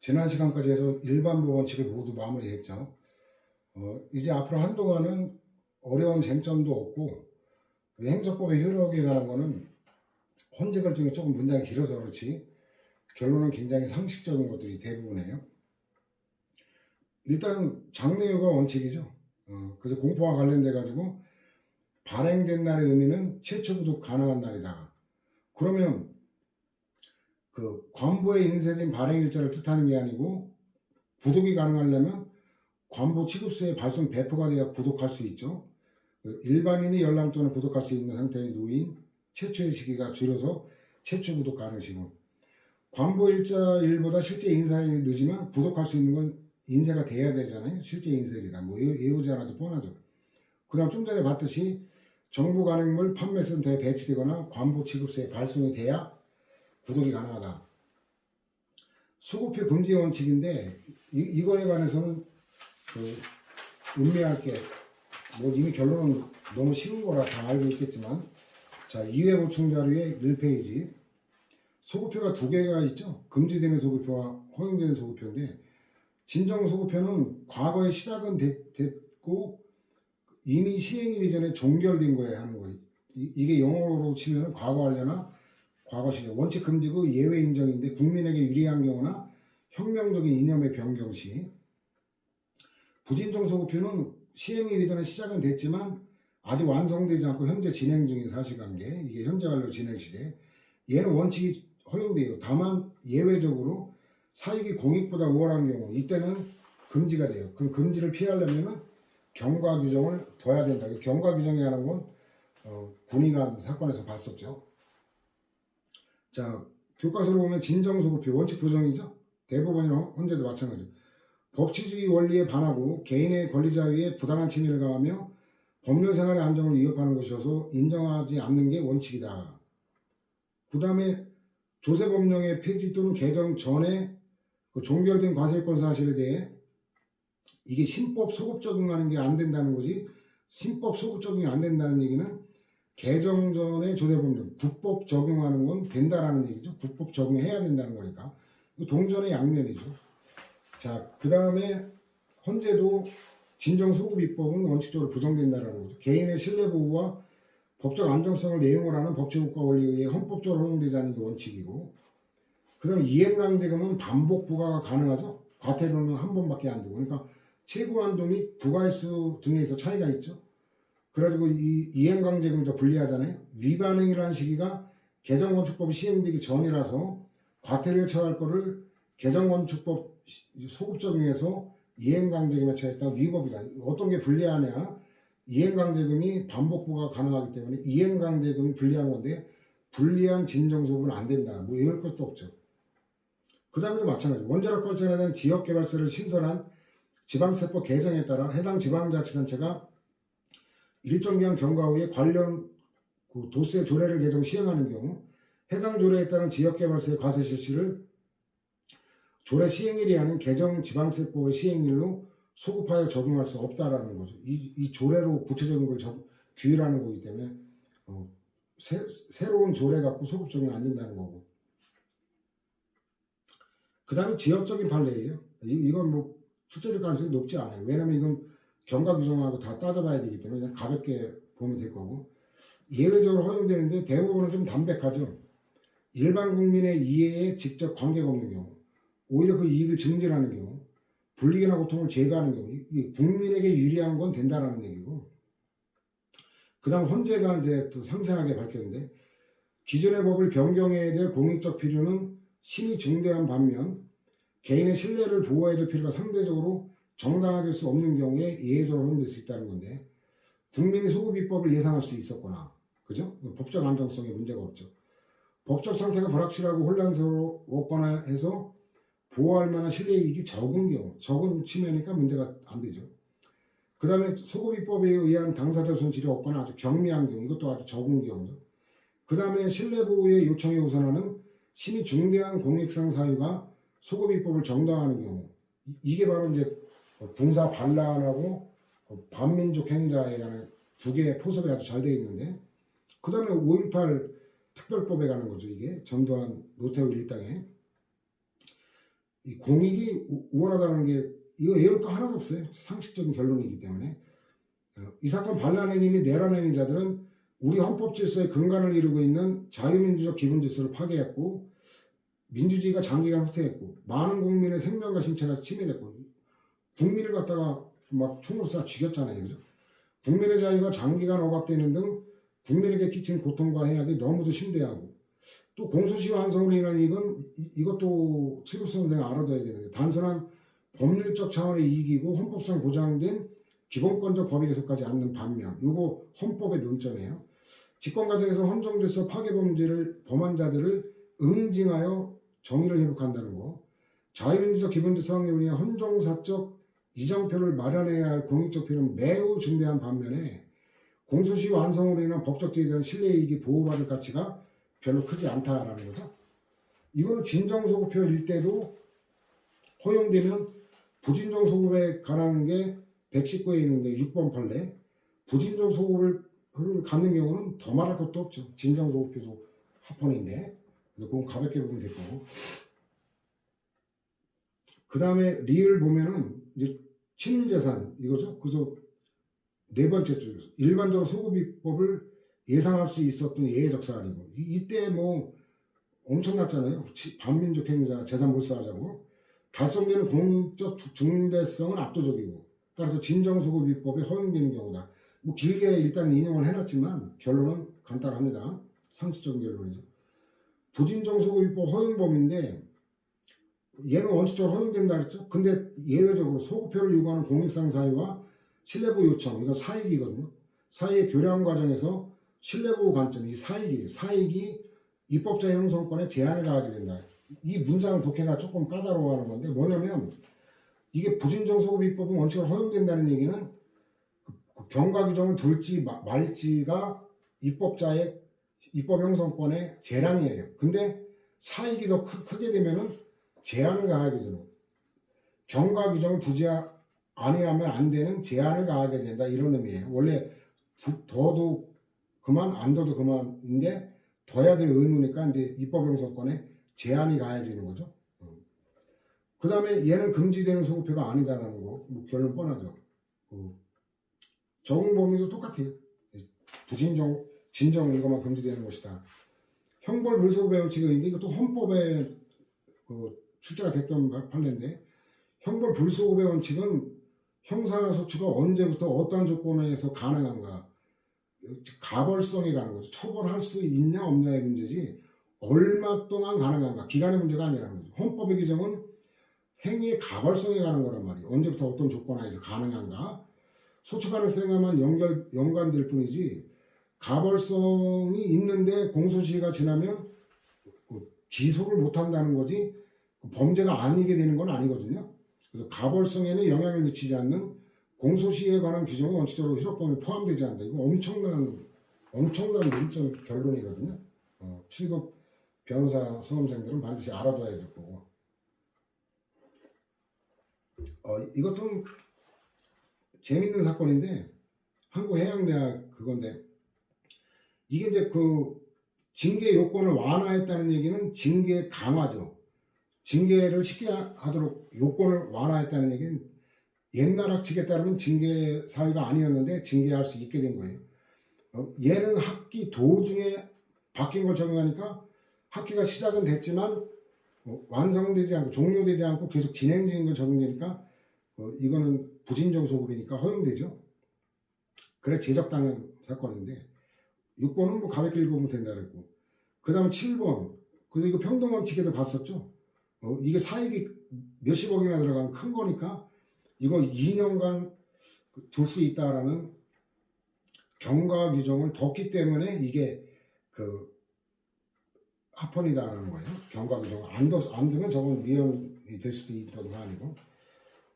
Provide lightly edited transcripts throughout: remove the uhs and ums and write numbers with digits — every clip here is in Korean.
지난 시간까지 해서 일반부 원칙을 모두 마무리했죠. 이제 앞으로 한동안은 어려운 쟁점도 없고 행정법의 효력에 관한 거는 헌재 결정이 조금 문장이 길어서 그렇지 결론은 굉장히 상식적인 것들이 대부분이에요. 일단 장래유가 원칙이죠. 그래서 공포와 관련돼 가지고 발행된 날의 의미는 최초 구독 가능한 날이다. 그러면 그 관보에 인쇄된 발행일자를 뜻하는 게 아니고 구독이 가능하려면 관보 취급서에 발송 배포가 돼야 구독할 수 있죠. 일반인이 열람 또는 구독할 수 있는 상태의 놓인 최초의 시기가 줄여서 최초 구독 가능시고, 관보 일자일보다 실제 인쇄일이 늦으면 구독할 수 있는 건 인쇄가 돼야 되잖아요. 실제 인쇄일이다. 뭐 외우지 않아도 뻔하죠. 그 다음 좀 전에 봤듯이 정부 간행물 판매센터에 배치되거나 관보 취급서에 발송이 돼야 구독이 가능하다. 소급표 금지 원칙인데 이거에 관해서는 음미할 게 뭐 이미 결론은 너무 쉬운 거라 다 알고 있겠지만, 자 2회 보충 자료의 1페이지 소급표가 두 개가 있죠. 금지되는 소급표와 허용되는 소급표인데, 진정 소급표는 과거에 시작은 됐고 이미 시행일 이전에 종결된 거에 하는 거예요. 이게 영어로 치면 과거 완료나 과거 시절, 원칙 금지고 예외 인정인데 국민에게 유리한 경우나 혁명적인 이념의 변경 시, 부진정 소급표는 시행일 이전에 시작은 됐지만 아직 완성되지 않고 현재 진행 중인 사실관계, 이게 현재 완료 진행 시대, 얘는 원칙이 허용돼요. 다만 예외적으로 사익이 공익보다 우월한 경우, 이때는 금지가 돼요. 그럼 금지를 피하려면 경과 규정을 둬야 된다. 경과 규정이라는 건 군의관 사건에서 봤었죠. 자, 교과서로 보면 진정소급표 원칙 부정이죠. 대법원이나 헌재도 마찬가지죠. 법치주의 원리에 반하고 개인의 권리 자유에 부당한 침해를 가하며 법률 생활의 안정을 위협하는 것이어서 인정하지 않는 게 원칙이다. 그 다음에 조세법령의 폐지 또는 개정 전에 종결된 과세권 사실에 대해 이게 신법 소급 적용하는 게 안 된다는 거지, 신법 소급 적용이 안 된다는 얘기는 개정 전에 조세법령, 국법 적용하는 건 된다라는 얘기죠. 국법 적용해야 된다는 거니까. 동전의 양면이죠. 자, 그 다음에 헌재도 진정소급 입법은 원칙적으로 부정된다라는 거죠. 개인의 신뢰보호와 법적 안정성을 내용을 하는 법치국가 원리에 의해 헌법적으로 허용되지 않는 게 원칙이고, 그 다음에 이행강제금은 반복 부과가 가능하죠. 과태료는 한 번밖에 안 되고, 그러니까 최고한도 및 부과횟수 등에서 차이가 있죠. 그래가지고 이 이행강제금이 더 불리하잖아요. 위반행위라는 시기가 개정건축법이 시행되기 전이라서 과태료에 처할 거를 개정건축법 소급 적용해서 이행강제금에 처했다. 위법이다. 어떤 게 불리하냐? 이행강제금이 반복부가 가능하기 때문에 이행강제금이 불리한 건데 불리한 진정소급은 안 된다. 뭐 이럴 것도 없죠. 그 다음에 마찬가지. 원자력 발전에 대한 지역개발세를 신설한 지방세법 개정에 따라 해당 지방자치단체가 일정 기간 경과 후에 관련 도세 조례를 개정 시행하는 경우 해당 조례에 따른 지역개발세 과세 실시를 조례 시행일이 아닌 개정 지방세법의 시행일로 소급하여 적용할 수 없다라는 거죠. 이 조례로 구체적인 걸 규율하는 거기 때문에 새로운 조례 갖고 소급 적용 안 된다는 거고. 그 다음에 지역적인 판례예요. 이건 뭐 출제될 가능성이 높지 않아요. 왜냐면 이건 경과 규정하고 다 따져봐야 되기 때문에 그냥 가볍게 보면 될 거고, 예외적으로 허용되는데 대부분은 좀 담백하죠. 일반 국민의 이해에 직접 관계가 없는 경우, 오히려 그 이익을 증진하는 경우, 불이익이나 고통을 제거하는 경우, 국민에게 유리한 건 된다라는 얘기고, 그 다음 헌재가 이제 또 상세하게 밝혔는데, 기존의 법을 변경해야 될 공익적 필요는 심히 중대한 반면 개인의 신뢰를 보호해야 될 필요가 상대적으로 정당화될 수 없는 경우에 예외적으로 허용될 수 있다는 건데, 국민이 소급 입법을 예상할 수 있었거나, 그죠? 법적 안정성에 문제가 없죠. 법적 상태가 불확실하고 혼란스럽거나 해서 보호할 만한 신뢰이익이 적은 경우, 적은 침해니까 문제가 안 되죠. 그 다음에 소급 입법에 의한 당사자 손실이 없거나 아주 경미한 경우, 이것도 아주 적은 경우죠. 그 다음에 신뢰보호의 요청에 우선하는 심히 중대한 공익상 사유가 소급 입법을 정당화하는 경우, 이게 바로 이제 군사 반란하고 반민족 행자에 관한 두 개의 포섭이 아주 잘 되어 있는데, 그 다음에 5.18 특별법에 관한 거죠. 이게 전두환 노태우 일당에 이 공익이 우월하다는 게 이거 애울 거 하나도 없어요. 상식적인 결론이기 때문에. 이 사건 반란행위 및 내란행위 자들은 우리 헌법 질서의 근간을 이루고 있는 자유민주적 기본 질서를 파괴했고 민주주의가 장기간 후퇴했고 많은 국민의 생명과 신체가 침해됐고 국민을 갖다가 막 총으로 쏴 죽였잖아요. 그죠? 국민의 자유가 장기간 억압되는 등 국민에게 끼친 고통과 해악이 너무도 심대하고 또 공소시효 완성으로 인한 이것도 7급 수험생 알아둬야 되는데 단순한 법률적 차원의 이익이고 헌법상 보장된 기본권적 법이 계속하지 않는 반면 요거 헌법의 논점이에요. 집권 과정에서 헌정질서 파괴 범죄를 범한 자들을 응징하여 정의를 회복한다는 거. 자유민주적 기본질서 확립을 위한 헌정사적 이정표를 마련해야 할 공익적 필요는 매우 중대한 반면에 공소시효 완성으로 인한 법적 제도에 대한 신뢰이익이 보호받을 가치가 별로 크지 않다라는 거죠. 이거는 진정소급표일 때도 허용되면 부진정소급에 관한 게 119에 있는데 6번 판례 부진정소급을 갖는 경우는 더 말할 것도 없죠. 진정소급표도 합헌인데 그래서 그건 가볍게 보면 될 거고 그 다음에 리을 보면은 이제 친인재산 이거죠. 그래서 네 번째 줄 일반적으로 소급입법을 예상할 수 있었던 예외적 사안이고 이때 뭐 엄청났잖아요. 반민족 행위자 재산 몰수하자고 달성되는 공적 중대성은 압도적이고 따라서 진정소급입법이 허용되는 경우다. 뭐 길게 일단 인용을 해놨지만 결론은 간단합니다. 상식적인 결론이죠. 부진정소급입법 허용범인데 얘는 원칙적으로 허용된다 그랬죠. 근데 예외적으로 소급표를 요구하는 공익상 사유와 신뢰보호 요청 이거 사익이거든요. 사익의 교량 과정에서 신뢰보호 관점 이 사익이 입법자 형성권에 제한을 가하게 된다. 이 문장 독해가 조금 까다로워하는 건데 뭐냐면 이게 부진정소급입법은 원칙으로 허용된다는 얘기는 그 경과 규정을 둘지 말지가 입법자의 입법 형성권의 재량이에요. 근데 사익이 더 크게 되면은 제한을 가하게 되는 경과 규정을 두지 아니하면 안 되는 제한을 가하게 된다 이런 의미예요. 원래 더도 그만 안 더도 그만인데 더해야 될 의무니까 이제 입법 형성권에 제한이 가해지는 거죠. 그 다음에 얘는 금지되는 소급표가 아니다라는 거, 뭐 결론 뻔하죠. 적용 범위도 똑같아요. 진정 이것만 금지되는 것이다. 형벌 불소급의 원칙이 있는데 이것도 헌법에 출제가 됐던 판례인데 형벌 불소급의 원칙은 형사소추가 언제부터 어떠한 조건에서 가능한가 가벌성에 가는 거죠. 처벌할 수 있냐 없냐의 문제지 얼마 동안 가능한가 기간의 문제가 아니라는 거죠. 헌법의 규정은 행위의 가벌성에 가는 거란 말이에요. 언제부터 어떤 조건 하에서 가능한가 소추 가능성에만 연관될 뿐이지 가벌성이 있는데 공소시효가 지나면 기소를 못한다는 거지 범죄가 아니게 되는 건 아니거든요. 그래서 가벌성에는 영향을 미치지 않는 공소시효에 관한 규정은 원칙적으로 희록범위에 포함되지 않는다. 이거 엄청난 논점 결론이거든요. 7급 변호사 수험생들은 반드시 알아둬야 될 거고. 이것도 재밌는 사건인데 한국해양대학 그건데 이게 이제 그 징계 요건을 완화했다는 얘기는 징계 강화죠. 징계를 쉽게 하도록 요건을 완화했다는 얘기는 옛날 학칙에 따르면 징계 사유가 아니었는데 징계할 수 있게 된 거예요. 얘는 학기 도중에 바뀐 걸 적용하니까 학기가 시작은 됐지만 완성되지 않고 종료되지 않고 계속 진행 중인 걸 적용되니까 이거는 부진정 소급이니까 허용되죠. 그래 제적당한 사건인데 6번은 뭐 가볍게 읽어보면 된다 그랬고 그 다음 7번 그래서 이거 평등원칙에도 봤었죠. 이게 사익이 몇십억이나 들어간 큰 거니까 이거 2년간 둘 수 있다라는 경과 규정을 뒀기 때문에 이게 그 합헌이다라는 거예요. 경과 규정을 안 두면 저건 위헌이 될 수도 있던 거 아니고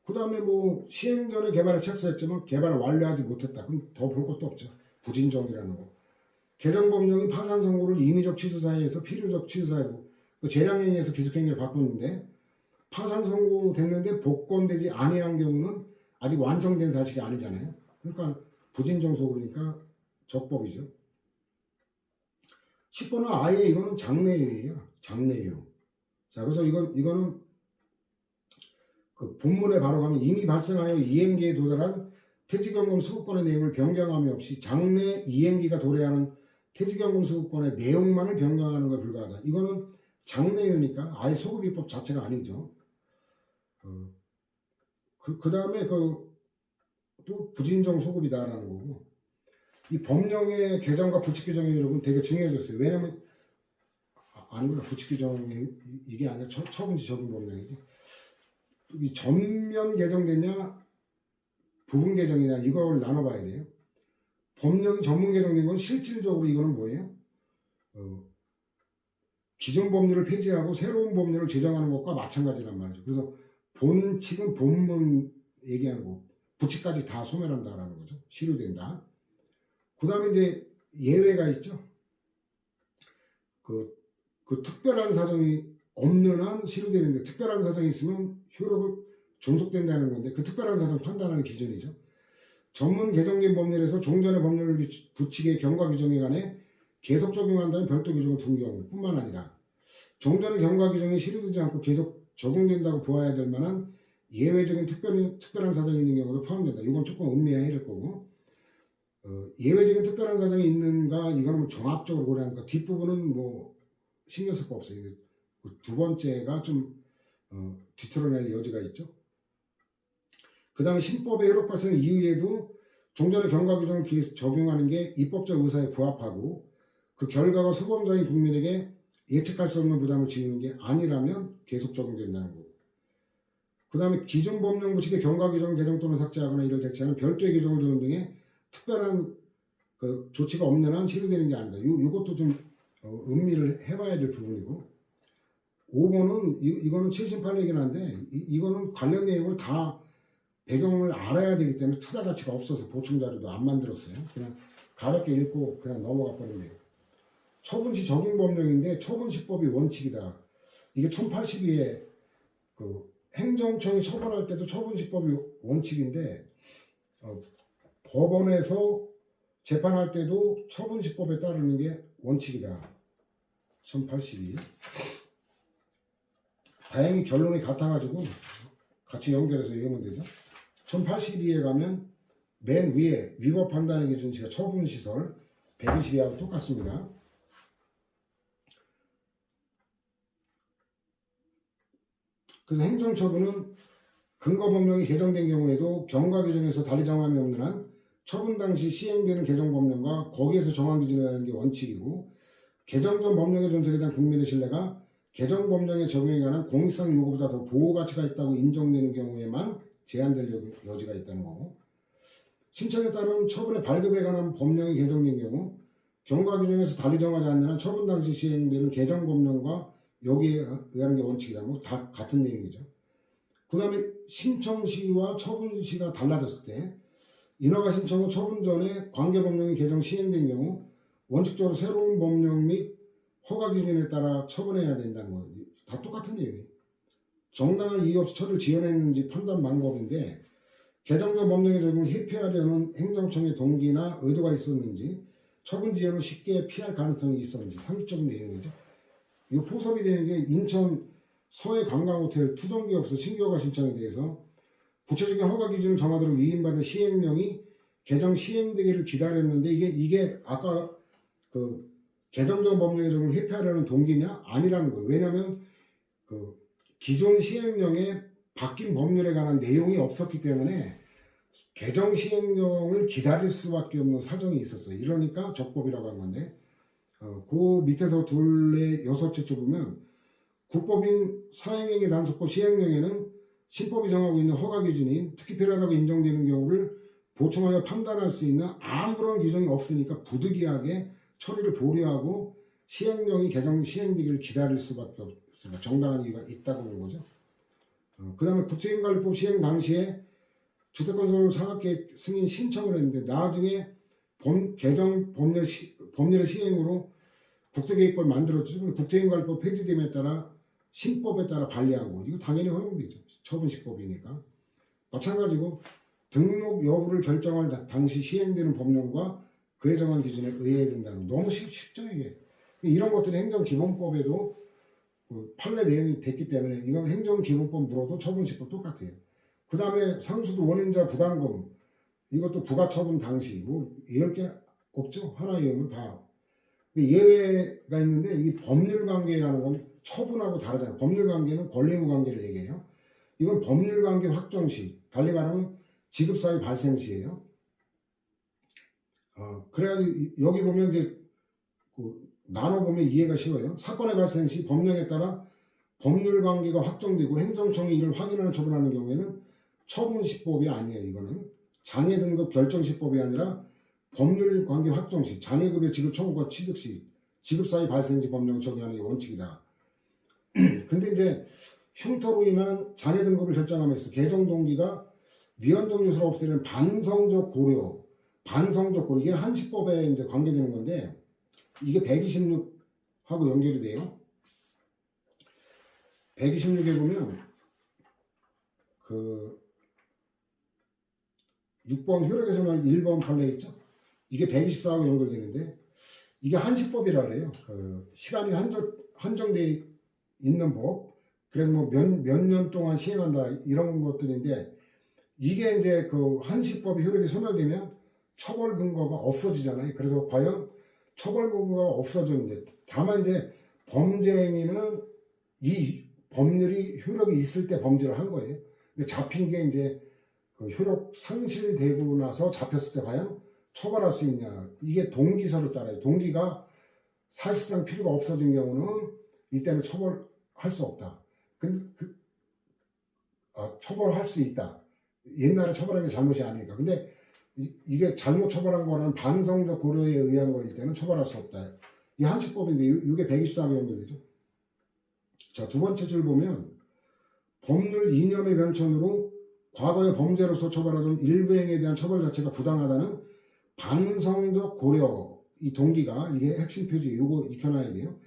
그 다음에 뭐 시행 전에 개발에 착수했지만 개발을 완료하지 못했다. 그럼 더 볼 것도 없죠. 부진정이라는 거. 개정법령이 파산 선고를 임의적 취소 사유에서 필요적 취소 사유로 그 재량행위에서 기속행위를 바꾸는데 파산 선고 됐는데 복권되지 아니한 경우는 아직 완성된 사실이 아니잖아요. 그러니까 부진정 소급이니까 적법이죠. 10번은 아예 이거는 장래유예요. 장래유. 자, 그래서 이거는 그 본문에 바로 가면 이미 발생하여 이행기에 도달한 퇴직연금 수급권의 내용을 변경함이 없이 장래 이행기가 도래하는 퇴직연금 수급권의 내용만을 변경하는 것에 불과하다. 이거는 장래유니까 아예 소급입법 자체가 아니죠. 그 다음에 또 부진정 소급이다라는 거고, 이 법령의 개정과 부칙 규정이 여러분 되게 중요해졌어요. 왜냐면 아니구나, 부칙 규정이 이게 아니라 처분지 적용 법령이지. 이 전면 개정됐냐 부분 개정이냐 이걸 나눠봐야 돼요. 법령이 전문 개정된 건 실질적으로 이거는 뭐예요? 기존 법률을 폐지하고 새로운 법률을 제정하는 것과 마찬가지란 말이죠. 그래서 본칙은 본문 얘기하는 거, 부칙까지 다 소멸한다라는 거죠. 실효된다. 그 다음에 이제 예외가 있죠. 그 특별한 사정이 없는 한 실효되는데, 특별한 사정이 있으면 효력을 종속된다는 건데, 그 특별한 사정 판단하는 기준이죠. 전문 개정된 법률에서 종전의 법률 부칙의 경과 규정에 관해 계속 적용한다는 별도 규정을 둔 경우뿐만 아니라 종전의 경과 규정이 실효되지 않고 계속 적용된다고 보아야 될 만한 예외적인 특별한 사정이 있는 경우도 포함된다. 이건 조금 음미해야 될 거고, 예외적인 특별한 사정이 있는가 이거는 뭐 종합적으로 고려하니까 뒷부분은 뭐 신경 쓸 거 없어요. 두 번째가 좀 뒤틀어낼 여지가 있죠. 그 다음에 신법의 효력 발생 이후에도 종전의 경과 규정을 적용하는 게 입법적 의사에 부합하고 그 결과가 수범자인 국민에게 예측할 수 없는 부담을 지우는 게 아니라면 계속 적용된다는 거고, 그 다음에 기존 법령 부칙의 경과 규정 개정 또는 삭제하거나 이를 대체하는 별도의 규정을 두는 등의 특별한 그 조치가 없는 한 실효되는 게 아니다. 이것도 좀 음미를 해봐야 될 부분이고, 5번은 이거는 78얘기긴 한데 이거는 관련 내용을 다 배경을 알아야 되기 때문에 투자 가치가 없어서 보충 자료도 안 만들었어요. 그냥 가볍게 읽고 그냥 넘어가 버리네요. 처분시 적용 법령인데 처분시법이 원칙이다. 이게 1082에 그 행정청이 처분할 때도 처분시법이 원칙인데 법원에서 재판할 때도 처분시법에 따르는 게 원칙이다. 1082. 다행히 결론이 같아가지고 같이 연결해서 읽으면 되죠. 1082에 가면 맨 위에 위법 판단의 기준시가 처분시설 122하고 똑같습니다. 그래서 행정처분은 근거법령이 개정된 경우에도 경과 규정에서 달리 정함이 없는 한 처분 당시 시행되는 개정법령과 거기에서 정한 기준에 의한 게 원칙이고, 개정 전 법령의 존재에 대한 국민의 신뢰가 개정 법령의 적용에 관한 공익상 요구보다 더 보호 가치가 있다고 인정되는 경우에만 제한될 여지가 있다는 거고, 신청에 따른 처분의 발급에 관한 법령이 개정된 경우 경과 규정에서 달리 정하지 않는 한 처분 당시 시행되는 개정 법령과 여기에 의한 게 원칙이라는 거 다 같은 내용이죠. 그 다음에 신청 시와 처분 시가 달라졌을 때 인허가 신청 후 처분 전에 관계 법령이 개정 시행된 경우 원칙적으로 새로운 법령 및 허가 기준에 따라 처분해야 된다는 거예요. 다 똑같은 내용이에요. 정당한 이유 없이 처리를 지연했는지 판단 방법인데, 개정 전 법령의 적용을 회피하려는 행정청의 동기나 의도가 있었는지, 처분 지연을 쉽게 피할 가능성이 있었는지, 상식적인 내용이죠. 이 포섭이 되는 게 인천 서해 관광호텔 투정기업소 신규허가 신청에 대해서 구체적인 허가 기준을 정하도록 위임받은 시행령이 개정 시행되기를 기다렸는데 이게 아까 그 개정적 법령의 적용을 회피하려는 동기냐? 아니라는 거예요. 왜냐하면 그 기존 시행령에 바뀐 법률에 관한 내용이 없었기 때문에 개정 시행령을 기다릴 수밖에 없는 사정이 있었어요. 이러니까 적법이라고 한 건데, 그 밑에서 둘의 여섯째 쪽 보면 국법인 사행행위 단속법 시행령에는 신법이 정하고 있는 허가 기준인 특히 필요하다고 인정되는 경우를 보충하여 판단할 수 있는 아무런 규정이 없으니까 부득이하게 처리를 보류하고 시행령이 개정 시행되기를 기다릴 수밖에 없습니다. 정당한 이유가 있다고 보는 거죠. 그 다음에 국토인관리법 시행 당시에 주택건설 사업계획 승인 신청을 했는데 나중에 개정 법률의 시행으로 국토계획법 만들었죠. 국토인관리법 폐지됨에 따라 신법에 따라 발의한 거, 이거 당연히 허용되죠. 처분시법이니까. 마찬가지고 등록 여부를 결정할 당시 시행되는 법령과 그에 정한 기준에 의해야 된다는 거. 너무 쉽죠 이게. 이런 것들이 행정기본법에도 그 판례 내용이 됐기 때문에 이건 행정기본법 물어도 처분시법 똑같아요. 그 다음에 상수도 원인자 부담금 이것도 부가처분 당시 뭐 10개 없죠. 하나 예외는 다 예외가 있는데 이 법률관계라는 건 처분하고 다르잖아요. 법률관계는 권리의무관계를 얘기해요. 이건 법률관계 확정시 달리 말하면 지급사유 발생시예요. 그래가지고 여기 보면 이제 나눠보면 이해가 쉬워요. 사건의 발생 시 법령에 따라 법률관계가 확정되고 행정청이 이를 확인하는 처분하는 경우에는 처분시법이 아니에요. 이거는 장애 등급 결정시법이 아니라 법률관계 확정 시 장애급여 지급 청구가 취득 시 지급사유 발생 시 법령을 적용하는 게 원칙이다. 근데 이제 흉터로 인한 장애 등급을 결정함에서 개정 동기가 위헌적 요소를 없애는 반성적 고려 이게 한시법에 이제 관계되는 건데 이게 126하고 연결이 돼요. 126에 보면 그 6번 효력에서는 1번 판례 있죠. 이게 124하고 연결되는데 이게 한시법이라 그래요. 그 시간이 한정돼 있는 법. 그래서 뭐 몇 년 동안 시행한다 이런 것들인데 이게 이제 그 한시법이 효력이 소멸되면 처벌 근거가 없어지잖아요. 그래서 과연 처벌 근거가 없어졌는데 다만 이제 범죄 행위는 이 법률이 효력이 있을 때 범죄를 한 거예요. 근데 잡힌 게 이제 그 효력 상실되고 나서 잡혔을 때 과연 처벌할 수 있냐. 이게 동기서를 따라요. 동기가 사실상 필요가 없어진 경우는 이때는 처벌할 수 없다. 근데 처벌할 수 있다. 옛날에 처벌한 게 잘못이 아니니까. 근데 이게 잘못 처벌한 거는 반성적 고려에 의한 거일 때는 처벌할 수 없다. 이 한시법인데 이게 124개 연결되죠. 자, 두 번째 줄 보면 법률 이념의 변천으로 과거의 범죄로서 처벌하던 일부 행위에 대한 처벌 자체가 부당하다는 반성적 고려 이 동기가 이게 핵심 표지 이거 익혀놔야 돼요.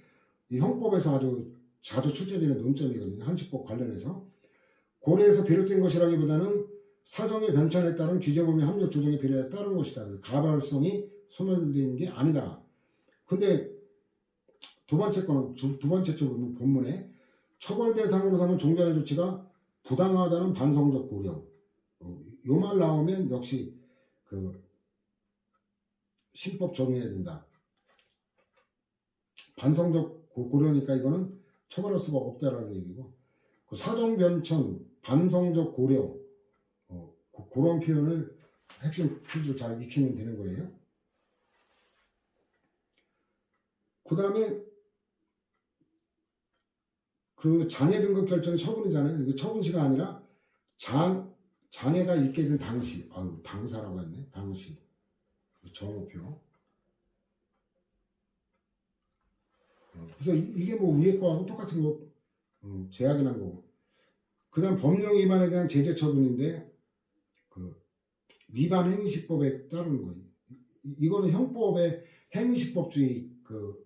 이 형법에서 아주 자주 출제되는 논점이거든요. 한시법 관련해서 고려에서 비롯된 것이라기보다는 사정의 변천에 따른 규제범위 합력 조정의 필요에 따른 것이다. 가발성이 소멸된 게 아니다. 근데 두 번째 거는 두 번째 쪽 본문에 처벌 대상으로 삼은 종전의 조치가 부당하다는 반성적 고려. 요 말 나오면 역시 그 신법 적용해야 된다. 반성적 고려니까 이거는 처벌할 수가 없다라는 얘기고 그 사정 변천, 반성적 고려 그런 표현을 핵심 표지로 잘 익히면 되는 거예요. 그 다음에 그 장애 등급 결정이 처분이잖아요. 이게 처분시가 아니라 장애가 있게 된 당시, 당사라고 했네. 당시 정오표. 그래서 이게 뭐 위에 거하고 똑같은 거 제약이 난 거고. 그 다음 법령 위반에 대한 제재 처분인데 그 위반 행위시법에 따르는 거예요. 이거는 형법의 행위시법주의 그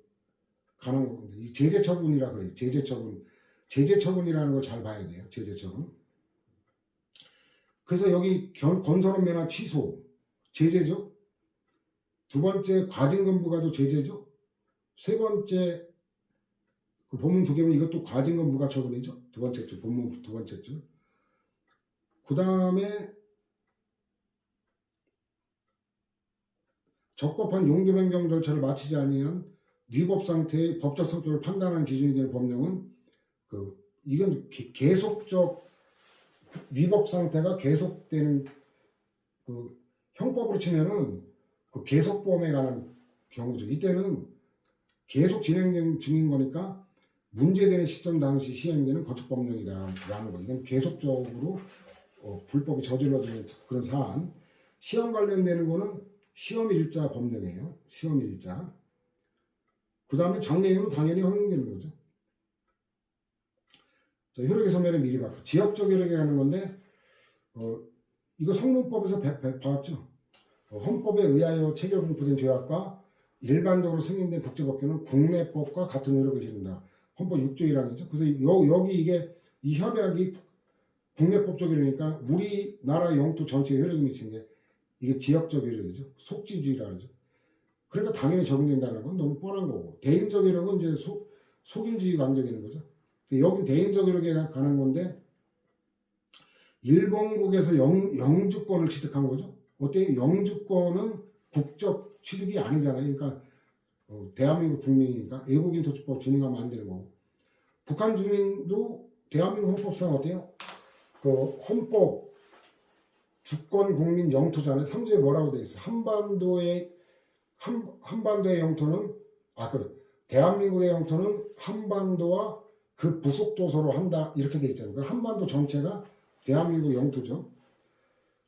가는 건데 이 제재 처분이라 그래요. 제재 처분이라는 걸 잘 봐야 돼요. 제재 처분. 그래서 여기 건설업 면허 취소 제재죠. 두 번째 과징금 부과도 제재죠. 세 번째 그 본문 두 개면 이것도 과징금 부과 처분이죠. 두 번째 줄 본문 두 번째 줄. 그 다음에 적법한 용도 변경 절차를 마치지 아니한 위법 상태의 법적 성격을 판단하는 기준이 되는 법령은 이건 계속적 위법 상태가 계속되는 그 형법으로 치면은 그 계속범에 관한 경우죠. 이때는 계속 진행 중인 거니까 문제되는 시점 당시 시행되는 건축법령이라는 거. 이건 계속적으로 불법이 저질러지는 그런 사안. 시험 관련되는 거는 시험일자 법령이에요. 시험일자. 그 다음에 장래에는 당연히 허용되는 거죠. 자, 효력의 소멸은 미리 받고 지역적 효력에 가는 건데 이거 성문법에서 봤죠. 헌법에 의하여 체결공포된 조약과 일반적으로 승인된 국제법규는 국내법과 같은 효력을 지닌다. 헌법 6조 1항이죠. 그래서 여기 이 협약이 국내법적 효력이니까 우리나라 영토 전체에 효력이 미치는 게 이게 지역적 효력이죠. 속지주의라 그러죠. 그러니까 당연히 적용된다는 건 너무 뻔한 거고 개인적 효력은 이제 속인주의 관계되는 거죠. 여긴 대인적으로 가는 건데 일본국에서 영주권을 취득한 거죠. 어때요? 영주권은 국적 취득이 아니잖아요. 그러니까 대한민국 국민이니까 외국인 토지법 준용하면 안 되는 거고, 북한 주민도 대한민국 헌법상 어때요? 그 헌법 주권 국민 영토잖아요. 3조에 뭐라고 돼 있어? 한반도의 영토는 대한민국의 영토는 한반도와 그 부속 도서로 한다 이렇게 돼 있잖아요. 한반도 전체가 대한민국 영토죠.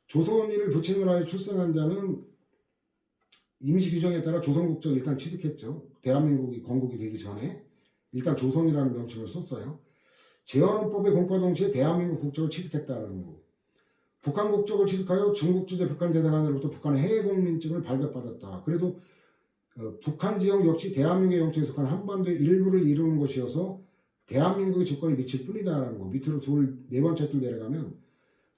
조선인을 부친으로 하여 출생한 자는 임시 규정에 따라 조선 국적을 일단 취득했죠. 대한민국이 건국이 되기 전에 일단 조선이라는 명칭을 썼어요. 재헌헌법의 공포 동시에 대한민국 국적을 취득했다는 거고, 북한 국적을 취득하여 중국 주재 북한 대사관으로부터 북한의 해외 국민증을 발급받았다. 그래도 북한 지역 역시 대한민국의 영토에 속한 한반도의 일부를 이루는 것이어서 대한민국의 주권이 미칠 뿐이다라는 거. 밑으로 네 번째 줄 내려가면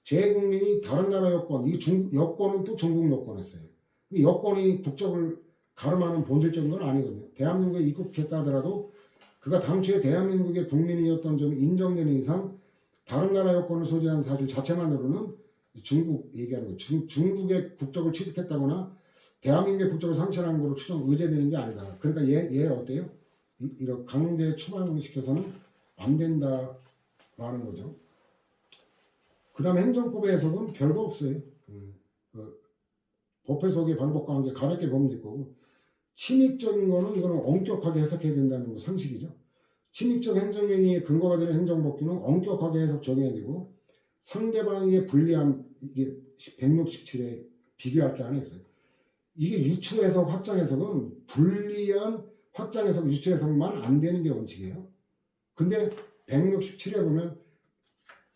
재국민이 다른 나라 여권, 이 여권은 또 중국 여권이었어요. 이 여권이 국적을 가름하는 본질적인 건 아니거든요. 대한민국에 입국했다 하더라도 그가 당초에 대한민국의 국민이었던 점이 인정되는 이상 다른 나라 여권을 소지한 사실 자체만으로는 중국 얘기하는 거, 중국의 국적을 취득했다거나 대한민국의 국적을 상실한 거로 의제되는 게 아니다. 그러니까 얘 어때요? 이런 강제 추방시켜서는 안 된다라는 거죠. 그 다음에 행정법의 해석은 별거 없어요. 법 해석의 방법과 관계 가볍게 보면 될 거고, 침익적인 거는 이거는 엄격하게 해석해야 된다는 거 상식이죠. 침익적 행정행위의 근거가 되는 행정법규는 엄격하게 해석 적용해야 되고, 상대방에게 불리함, 이게 167에 비교할 게 하나 있어요. 이게 유추 해석, 확장 해석은 불리한 확장 해석, 유추 해석만 안 되는 게 원칙이에요. 근데 167에 보면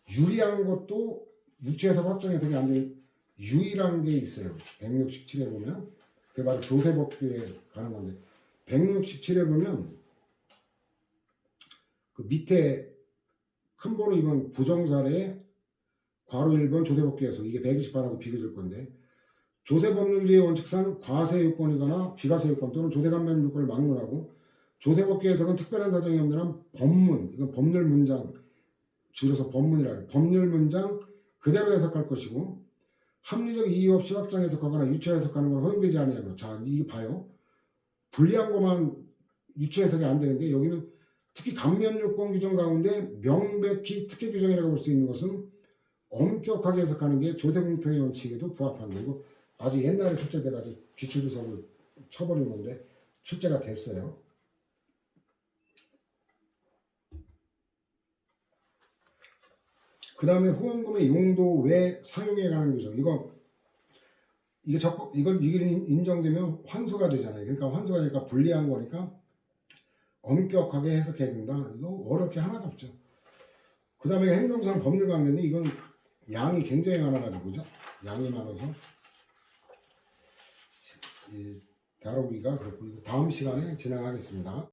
유리한 것도 유추 해석, 확장 해석이 안 되는 유일한 게 있어요. 167에 보면 그게 바로 조세법규에 가는 건데, 167에 보면 그 밑에 큰 번호 2번 부정사례 괄호 1번 조세법규에서 이게 128하고 비교될 건데, 조세법률제의 원칙상 과세요건이거나 비과세요건 또는 조세감면 요건을 막론하고 조세법규에 해석은 특별한 사정이 없는 한 법문, 이건 법률 문장, 줄여서 법문이라 해요. 법률 문장 그대로 해석할 것이고, 합리적 이유 없이 확장 해석하거나 유추 해석하는 건 허용되지 아니하며, 자, 이게 봐요. 불리한 것만 유추 해석이 안 되는데, 여기는 특히 감면 요건 규정 가운데 명백히 특혜 규정이라고 볼 수 있는 것은 엄격하게 해석하는 게 조세공평의 원칙에도 부합한다. 이거 아주 옛날에 출제돼가지고 기출주석을 쳐버린 건데 출제가 됐어요. 그 다음에 후원금의 용도 외 사용에 관한 규정. 이게 인정되면 환수가 되잖아요. 그러니까 환수가 되니까 불리한 거니까 엄격하게 해석해야 된다. 이거 어렵게 하나도 없죠. 그 다음에 행정상 법률 관계인데 이건 양이 굉장히 많아가지고, 그죠? 양이 많아서 다루기가 그렇고, 다음 시간에 진행하겠습니다.